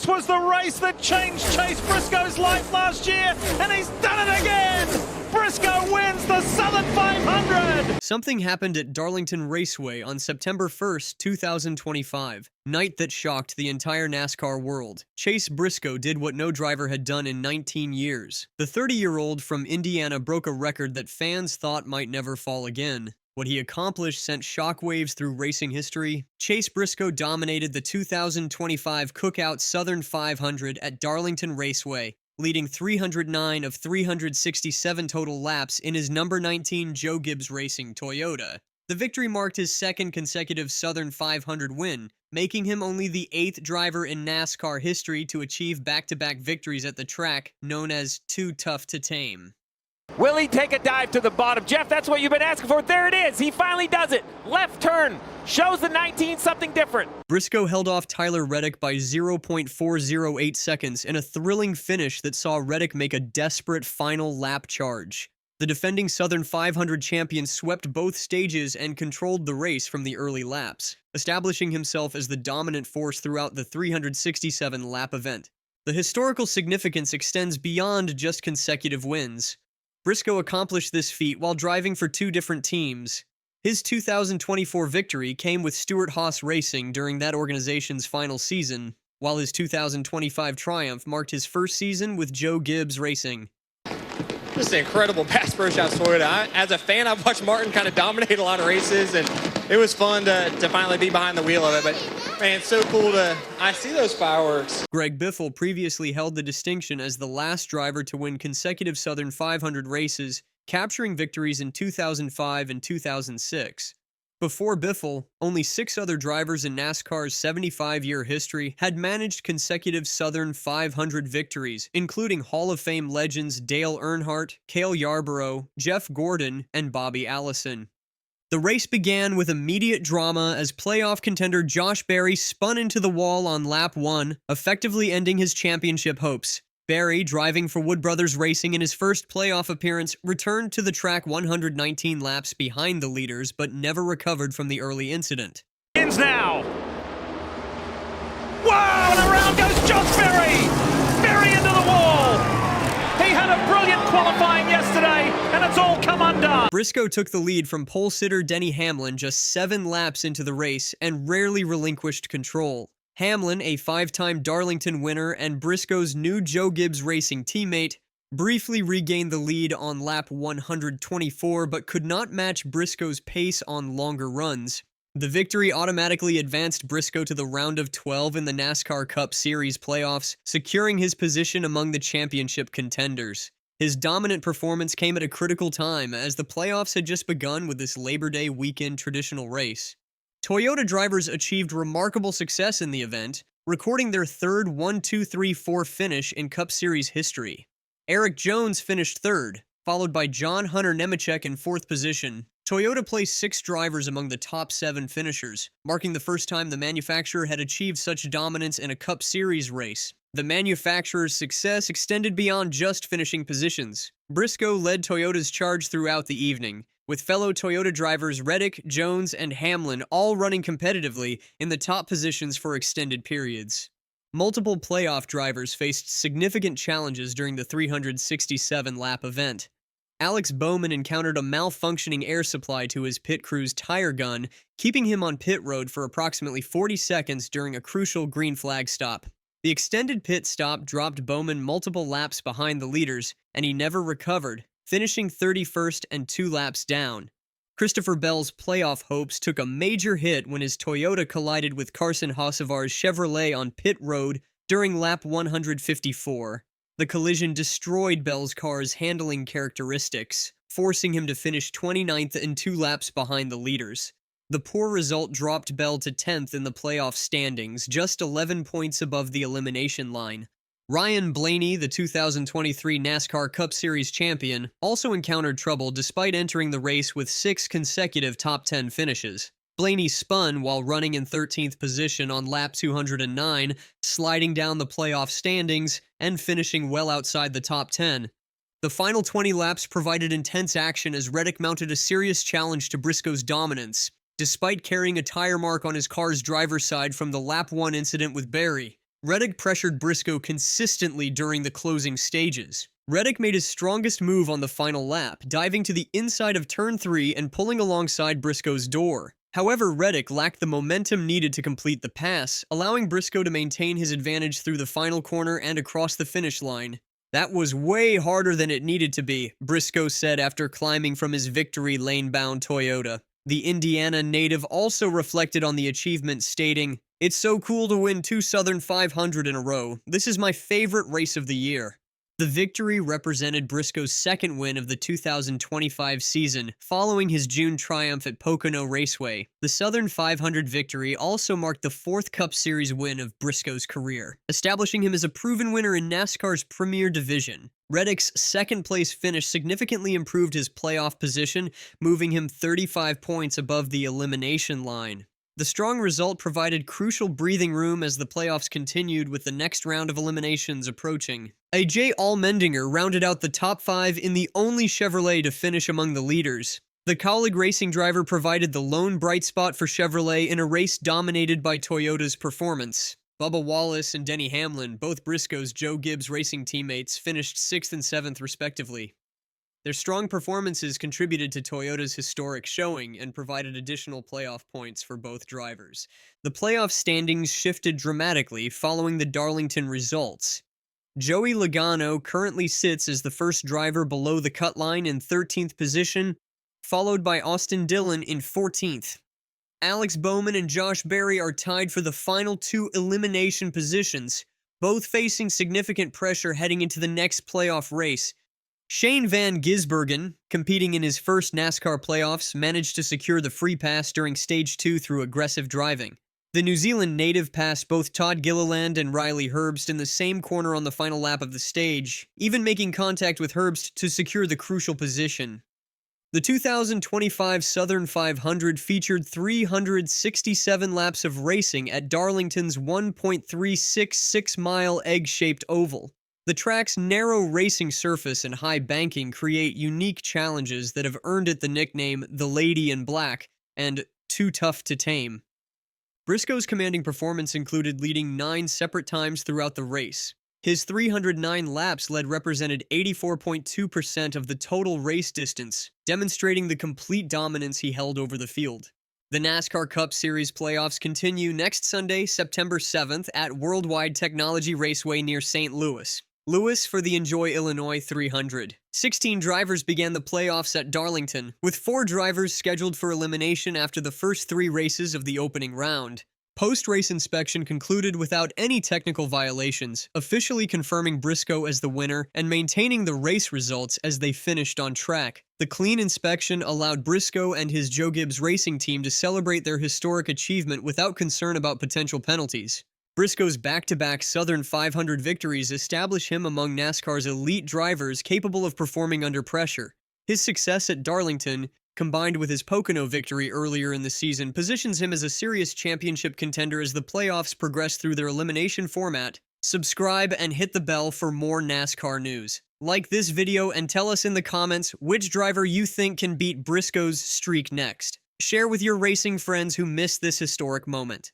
This was the race that changed Chase Briscoe's life last year, and he's done it again! Briscoe wins the Southern 500! Something happened at Darlington Raceway on September 1st, 2025, night that shocked the entire NASCAR world. Chase Briscoe did what no driver had done in 19 years. The 30-year-old from Indiana broke a record that fans thought might never fall again. What he accomplished sent shockwaves through racing history. Chase Briscoe dominated the 2025 Cookout Southern 500 at Darlington Raceway, leading 309 of 367 total laps in his number 19 Joe Gibbs Racing Toyota. The victory marked his second consecutive Southern 500 win, making him only the 8th driver in NASCAR history to achieve back-to-back victories at the track known as Too Tough to Tame. Will he take a dive to the bottom? Jeff, that's what you've been asking for. There it is. He finally does it. Left turn. Shows the 19 something different. Briscoe held off Tyler Reddick by 0.408 seconds in a thrilling finish that saw Reddick make a desperate final lap charge. The defending Southern 500 champion swept both stages and controlled the race from the early laps, establishing himself as the dominant force throughout the 367-lap event. The historical significance extends beyond just consecutive wins. Briscoe accomplished this feat while driving for two different teams. His 2024 victory came with Stewart-Haas Racing during that organization's final season, while his 2025 triumph marked his first season with Joe Gibbs Racing. Just an incredible pass pro shot Toyota. As a fan, I've watched Martin kind of dominate a lot of races, and it was fun to finally be behind the wheel of it. But man, it's so cool I see those fireworks. Greg Biffle previously held the distinction as the last driver to win consecutive Southern 500 races, capturing victories in 2005 and 2006. Before Biffle, only 6 other drivers in NASCAR's 75-year history had managed consecutive Southern 500 victories, including Hall of Fame legends Dale Earnhardt, Cale Yarborough, Jeff Gordon, and Bobby Allison. The race began with immediate drama as playoff contender Josh Berry spun into the wall on lap 1, effectively ending his championship hopes. Berry, driving for Wood Brothers Racing in his first playoff appearance, returned to the track 119 laps behind the leaders, but never recovered from the early incident. Ends now. Wow, and around goes Josh Berry! Berry into the wall! He had a brilliant qualifying yesterday, and it's all come undone. Briscoe took the lead from pole sitter Denny Hamlin just 7 laps into the race and rarely relinquished control. Hamlin, a 5-time Darlington winner and Briscoe's new Joe Gibbs Racing teammate, briefly regained the lead on lap 124 but could not match Briscoe's pace on longer runs. The victory automatically advanced Briscoe to the round of 12 in the NASCAR Cup Series playoffs, securing his position among the championship contenders. His dominant performance came at a critical time as the playoffs had just begun with this Labor Day weekend traditional race. Toyota drivers achieved remarkable success in the event, recording their third 1-2-3-4 finish in Cup Series history. Eric Jones finished 3rd, followed by John Hunter Nemechek in 4th position. Toyota placed 6 drivers among the top 7 finishers, marking the first time the manufacturer had achieved such dominance in a Cup Series race. The manufacturer's success extended beyond just finishing positions. Briscoe led Toyota's charge throughout the evening, with fellow Toyota drivers Reddick, Jones, and Hamlin all running competitively in the top positions for extended periods. Multiple playoff drivers faced significant challenges during the 367-lap event. Alex Bowman encountered a malfunctioning air supply to his pit crew's tire gun, keeping him on pit road for approximately 40 seconds during a crucial green flag stop. The extended pit stop dropped Bowman multiple laps behind the leaders, and he never recovered, finishing 31st and 2 laps down. Christopher Bell's playoff hopes took a major hit when his Toyota collided with Carson Hocevar's Chevrolet on pit road during lap 154. The collision destroyed Bell's car's handling characteristics, forcing him to finish 29th and 2 laps behind the leaders. The poor result dropped Bell to 10th in the playoff standings, just 11 points above the elimination line. Ryan Blaney, the 2023 NASCAR Cup Series champion, also encountered trouble despite entering the race with 6 consecutive top 10 finishes. Blaney spun while running in 13th position on lap 209, sliding down the playoff standings and finishing well outside the top 10. The final 20 laps provided intense action as Reddick mounted a serious challenge to Briscoe's dominance, despite carrying a tire mark on his car's driver's side from the lap 1 incident with Berry. Reddick pressured Briscoe consistently during the closing stages. Reddick made his strongest move on the final lap, diving to the inside of turn 3 and pulling alongside Briscoe's door. However, Reddick lacked the momentum needed to complete the pass, allowing Briscoe to maintain his advantage through the final corner and across the finish line. "That was way harder than it needed to be," Briscoe said after climbing from his victory lane-bound Toyota. The Indiana native also reflected on the achievement, stating, "It's so cool to win 2 Southern 500 in a row. This is my favorite race of the year." The victory represented Briscoe's second win of the 2025 season, following his June triumph at Pocono Raceway. The Southern 500 victory also marked the 4th Cup Series win of Briscoe's career, establishing him as a proven winner in NASCAR's premier division. Reddick's second-place finish significantly improved his playoff position, moving him 35 points above the elimination line. The strong result provided crucial breathing room as the playoffs continued, with the next round of eliminations approaching. A.J. Allmendinger rounded out the top 5 in the only Chevrolet to finish among the leaders. The Kaulig Racing driver provided the lone bright spot for Chevrolet in a race dominated by Toyota's performance. Bubba Wallace and Denny Hamlin, both Briscoe's Joe Gibbs Racing teammates, finished 6th and 7th respectively. Their strong performances contributed to Toyota's historic showing and provided additional playoff points for both drivers. The playoff standings shifted dramatically following the Darlington results. Joey Logano currently sits as the first driver below the cut line in 13th position, followed by Austin Dillon in 14th. Alex Bowman and Josh Berry are tied for the final 2 elimination positions, both facing significant pressure heading into the next playoff race. Shane Van Gisbergen, competing in his first NASCAR playoffs, managed to secure the free pass during Stage 2 through aggressive driving. The New Zealand native passed both Todd Gilliland and Riley Herbst in the same corner on the final lap of the stage, even making contact with Herbst to secure the crucial position. The 2025 Southern 500 featured 367 laps of racing at Darlington's 1.366-mile egg-shaped oval. The track's narrow racing surface and high banking create unique challenges that have earned it the nickname "The Lady in Black" and "Too Tough to Tame." Briscoe's commanding performance included leading 9 separate times throughout the race. His 309 laps led represented 84.2% of the total race distance, demonstrating the complete dominance he held over the field. The NASCAR Cup Series playoffs continue next Sunday, September 7th at Worldwide Technology Raceway near St. Louis. Lewis for the Enjoy Illinois 300. 16 drivers began the playoffs at Darlington, with 4 drivers scheduled for elimination after the first 3 races of the opening round. Post-race inspection concluded without any technical violations, officially confirming Briscoe as the winner and maintaining the race results as they finished on track. The clean inspection allowed Briscoe and his Joe Gibbs Racing team to celebrate their historic achievement without concern about potential penalties. Briscoe's back-to-back Southern 500 victories establish him among NASCAR's elite drivers capable of performing under pressure. His success at Darlington, combined with his Pocono victory earlier in the season, positions him as a serious championship contender as the playoffs progress through their elimination format. Subscribe and hit the bell for more NASCAR news. Like this video and tell us in the comments which driver you think can beat Briscoe's streak next. Share with your racing friends who missed this historic moment.